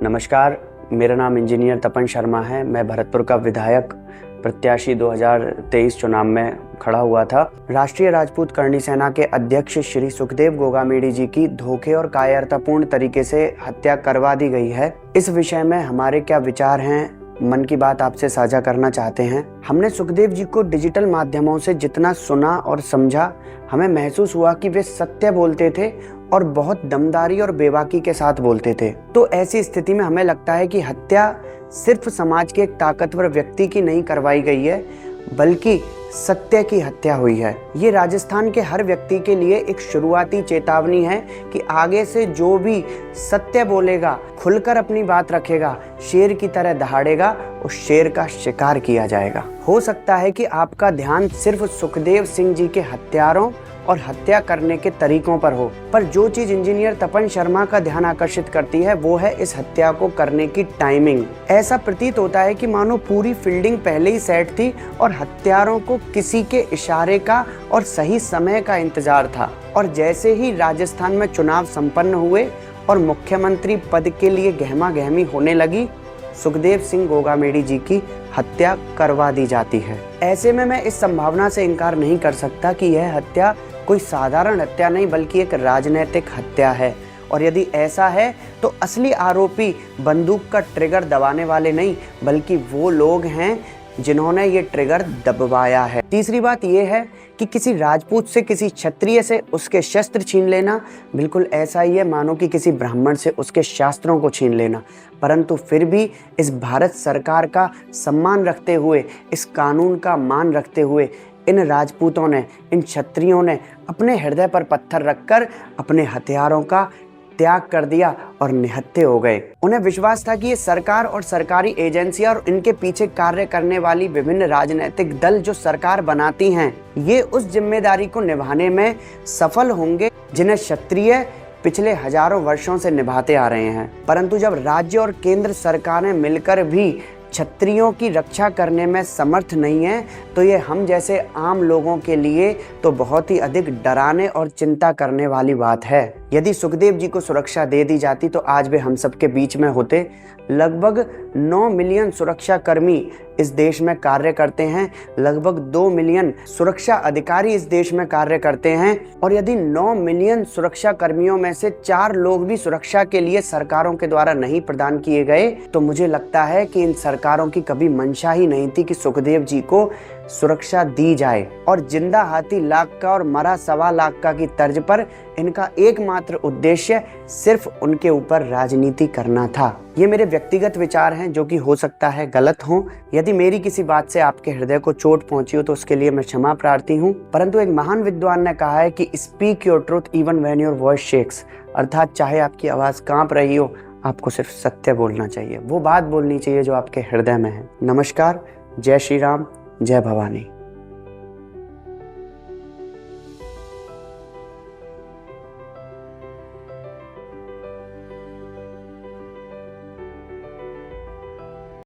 नमस्कार, मेरा नाम इंजीनियर तपन शर्मा है। मैं भरतपुर का विधायक प्रत्याशी 2023 चुनाव में खड़ा हुआ था। राष्ट्रीय राजपूत करणी सेना के अध्यक्ष श्री सुखदेव गोगामेडी जी की धोखे और कायरतापूर्ण तरीके से हत्या करवा दी गई है। इस विषय में हमारे क्या विचार हैं, मन की बात आपसे साझा करना चाहते हैं। हमने सुखदेव जी को डिजिटल माध्यमों से जितना सुना और समझा, हमें महसूस हुआ कि वे सत्य बोलते थे और बहुत दमदारी और बेबाकी के साथ बोलते थे। तो ऐसी स्थिति में हमें लगता है कि हत्या सिर्फ समाज के एक ताकतवर व्यक्ति की नहीं करवाई गई है, बल्कि सत्य की हत्या हुई है। ये राजस्थान के हर व्यक्ति के लिए एक शुरुआती चेतावनी है कि आगे से जो भी सत्य बोलेगा, खुलकर अपनी बात रखेगा, शेर की तरह दहाड़ेगा, उस शेर का शिकार किया जाएगा। हो सकता है कि आपका ध्यान सिर्फ सुखदेव सिंह जी के हत्यारों और हत्या करने के तरीकों पर हो, पर जो चीज इंजीनियर तपन शर्मा का ध्यान आकर्षित करती है वो है इस हत्या को करने की टाइमिंग। ऐसा प्रतीत होता है कि मानो पूरी फील्डिंग पहले ही सेट थी और हत्यारों को किसी के इशारे का और सही समय का इंतजार था। और जैसे ही राजस्थान में चुनाव संपन्न हुए और मुख्यमंत्री पद के लिए गहमागहमी होने लगी, सुखदेव सिंह गोगामेडी जी की हत्या करवा दी जाती है। ऐसे में मैं इस संभावना से इनकार नहीं कर सकता कि यह हत्या कोई साधारण हत्या नहीं बल्कि एक राजनीतिक हत्या है। और यदि ऐसा है तो असली आरोपी बंदूक का ट्रिगर दबाने वाले नहीं बल्कि वो लोग हैं जिन्होंने ये ट्रिगर दबवाया है। तीसरी बात यह है कि किसी राजपूत से, किसी क्षत्रिय से उसके शस्त्र छीन लेना बिल्कुल ऐसा ही है मानो कि किसी ब्राह्मण से उसके शास्त्रों को छीन लेना। परंतु फिर भी इस भारत सरकार का सम्मान रखते हुए, इस कानून का मान रखते हुए इन राजपूतों ने, इन क्षत्रियों ने अपने हृदय पर पत्थर रखकर अपने हथियारों का त्याग कर दिया और निहत्थे हो गए। उन्हें विश्वास था कि ये सरकार और सरकारी एजेंसियां और इनके पीछे कार्य करने वाली विभिन्न राजनीतिक दल जो सरकार बनाती हैं, ये उस जिम्मेदारी को निभाने में सफल होंगे जिन्हें क्षत्रिय पिछले हजारों वर्षों से निभाते आ रहे हैं। परंतु जब राज्य और केंद्र सरकारें मिलकर भी क्षत्रियों की रक्षा करने में समर्थ नहीं है, तो ये हम जैसे आम लोगों के लिए तो बहुत ही अधिक डराने और चिंता करने वाली बात है। यदि सुखदेव जी को सुरक्षा दे दी जाती तो आज वे हम सबके बीच में होते। लगभग 9 मिलियन सुरक्षा कर्मी इस देश में कार्य करते हैं, लगभग 2 मिलियन सुरक्षा अधिकारी इस देश में कार्य करते हैं। और यदि 9 मिलियन सुरक्षा कर्मियों में से 4 लोग भी सुरक्षा के लिए सरकारों के द्वारा नहीं प्रदान किए गए, तो मुझे लगता है कि इन सरकारों की कभी मंशा ही नहीं थी कि सुखदेव जी को सुरक्षा दी जाए। और जिंदा हाथी लाख का और मरा 1.25 लाख का की तर्ज पर इनका एकमात्र उद्देश्य सिर्फ उनके ऊपर राजनीति करना था। ये मेरे व्यक्तिगत विचार हैं जो कि हो सकता है गलत हों। यदि मेरी किसी बात से आपके हृदय को चोट पहुंची हो तो उसके लिए मैं क्षमा प्रार्थी हूँ। परंतु एक महान विद्वान ने कहा है कि speak your truth even when your voice shakes, अर्थात चाहे आपकी आवाज कांप रही हो, आपको सिर्फ सत्य बोलना चाहिए। वो बात बोलनी चाहिए जो आपके हृदय में है। नमस्कार, जय श्री राम, जय भवानी।